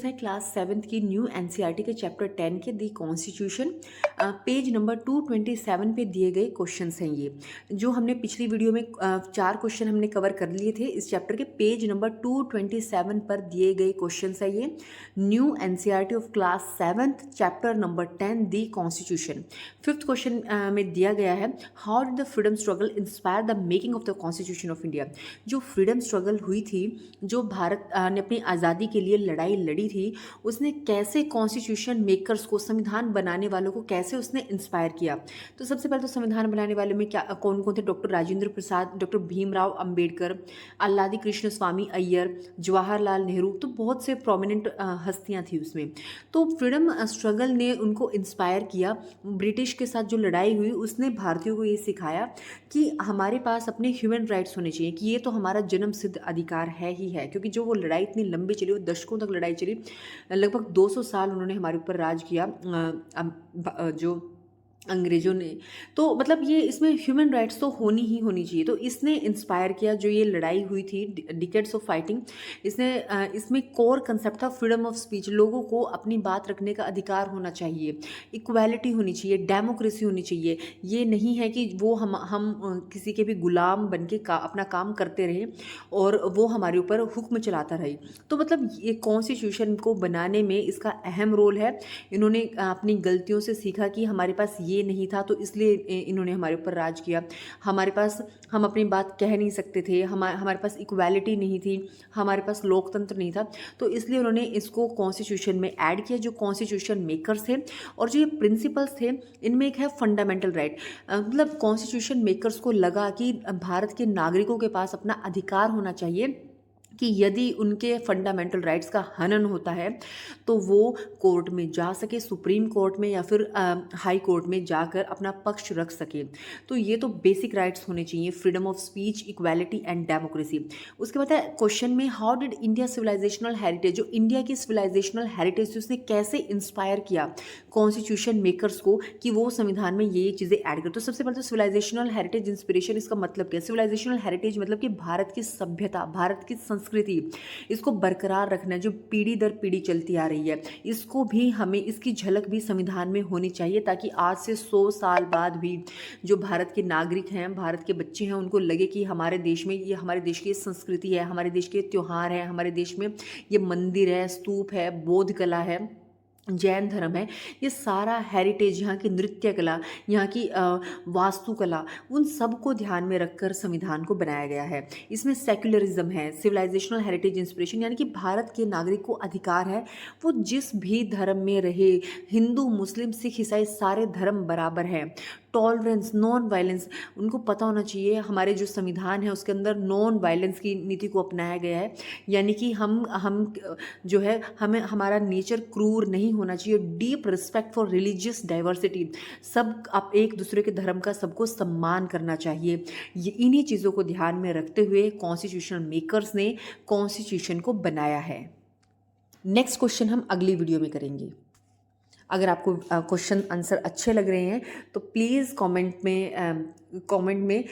है class 7th की new NCERT के चैप्टर 10 के दी कॉन्स्टिट्यूशन पेज नंबर 227 पे दिए गए क्वेश्चंस हैं। ये जो हमने पिछली वीडियो में 4 क्वेश्चन हमने कवर कर लिए थे इस चैप्टर के पेज नंबर 227 पर दिए गए क्वेश्चंस है। ये new NCERT of class 7th chapter number 10 the constitution. 5th question में दिया गया है, how did the freedom struggle inspire the making of the constitution of India. जो फ्रीडम स्ट्रगल हुई थी, जो भारत ने अपनी आज़ादी के लिए लड़ाई लड़ी थी, उसने कैसे कॉन्स्टिट्यूशन मेकर्स को, संविधान बनाने वालों को कैसे उसने इंस्पायर किया। तो सबसे पहले तो संविधान बनाने वालों में क्या कौन कौन थे? डॉक्टर राजेंद्र प्रसाद, डॉक्टर भीमराव अंबेडकर, अल्लादी कृष्ण स्वामी अय्यर, जवाहरलाल नेहरू, तो बहुत से प्रोमिनेंट हस्तियां थी उसमें। तो फ्रीडम स्ट्रगल ने उनको इंस्पायर किया। ब्रिटिश के साथ जो लड़ाई हुई उसने भारतीयों को ये सिखाया कि हमारे पास अपने ह्यूमन राइट्स होने चाहिए, कि ये तो हमारा जन्म सिद्ध अधिकार है ही है। क्योंकि जो वो लड़ाई इतनी लंबी चली, वो दशकों तक लड़ाई चली, लगभग 200 साल उन्होंने हमारे ऊपर राज किया जो अंग्रेजों ने। तो मतलब ये इसमें ह्यूमन राइट्स तो होनी ही होनी चाहिए। तो इसने इंस्पायर किया जो ये लड़ाई हुई थी, डिकेड्स ऑफ फाइटिंग। इसमें कोर कंसेप्ट था फ्रीडम ऑफ स्पीच, लोगों को अपनी बात रखने का अधिकार होना चाहिए, इक्वालिटी होनी चाहिए, डेमोक्रेसी होनी चाहिए। ये नहीं है कि वो हम किसी के भी गुलाम बन के अपना काम करते रहे और वो हमारे ऊपर हुक्म चलाता रहे। तो मतलब ये कॉन्स्टिट्यूशन को बनाने में इसका अहम रोल है। इन्होंने अपनी गलतियों से सीखा कि हमारे पास ये नहीं था, तो इसलिए इन्होंने हमारे ऊपर राज किया। हम अपनी बात कह नहीं सकते थे, हमारे पास इक्वालिटी नहीं थी, हमारे पास लोकतंत्र नहीं था, तो इसलिए उन्होंने इसको कॉन्स्टिट्यूशन में ऐड किया। जो कॉन्स्टिट्यूशन मेकर्स थे और जो ये प्रिंसिपल्स थे, इनमें एक है फंडामेंटल राइट। मतलब कॉन्स्टिट्यूशन मेकर्स को लगा कि भारत के नागरिकों के पास अपना अधिकार होना चाहिए कि यदि उनके फंडामेंटल राइट्स का हनन होता है तो वो कोर्ट में जा सके, सुप्रीम कोर्ट में या फिर हाई कोर्ट में जाकर अपना पक्ष रख सके। तो ये तो बेसिक राइट्स होने चाहिए, freedom of speech, equality and democracy. उसके बाद है क्वेश्चन में, how did India civilisational heritage, जो इंडिया की सिविलाइजेशनल हेरिटेज थी उसने कैसे इंस्पायर किया कॉन्स्टिट्यूशन मेकर्स को कि वो संविधान में ये चीज़ें ऐड कर। तो सबसे पहले तो सिविलाइजेशनल हेरिटेज इंस्पिरेशन, इसका मतलब क्या? सिविलाइजेशनल हेरिटेज मतलब कि भारत की सभ्यता, भारत की संस्कृति, इसको बरकरार रखना, जो पीढ़ी दर पीढ़ी चलती आ रही है, इसको भी हमें, इसकी झलक भी संविधान में होनी चाहिए, ताकि आज से 100 साल बाद भी जो भारत के नागरिक हैं, भारत के बच्चे हैं, उनको लगे कि हमारे देश में ये, हमारे देश की संस्कृति है, हमारे देश के त्यौहार हैं, हमारे देश में ये मंदिर है, स्तूप है, बौद्ध कला है, जैन धर्म है, ये सारा हेरिटेज, यहाँ की नृत्य कला, यहाँ की वास्तुकला, उन सब को ध्यान में रखकर संविधान को बनाया गया है। इसमें सेक्युलरिज्म है, सिविलाइजेशनल हेरिटेज इंस्पिरेशन, यानी कि भारत के नागरिक को अधिकार है वो जिस भी धर्म में रहे, हिंदू, मुस्लिम, सिख, ईसाई, सारे धर्म बराबर हैं। टॉलरेंस, नॉन वायलेंस, उनको पता होना चाहिए हमारे जो संविधान है उसके अंदर नॉन वायलेंस की नीति को अपनाया गया है। यानी कि हम जो है, हमें, हमारा नेचर क्रूर नहीं होना चाहिए। Deep respect for religious diversity, सब आप एक दूसरे के धर्म का सबको सम्मान करना चाहिए। ये इन्हीं चीज़ों को ध्यान में रखते हुए कॉन्स्टिट्यूशन मेकर्स ने कॉन्स्टिट्यूशन को बनाया है। नेक्स्ट क्वेश्चन हम अगली वीडियो में करेंगे। अगर आपको क्वेश्चन आंसर अच्छे लग रहे हैं तो प्लीज़ कमेंट में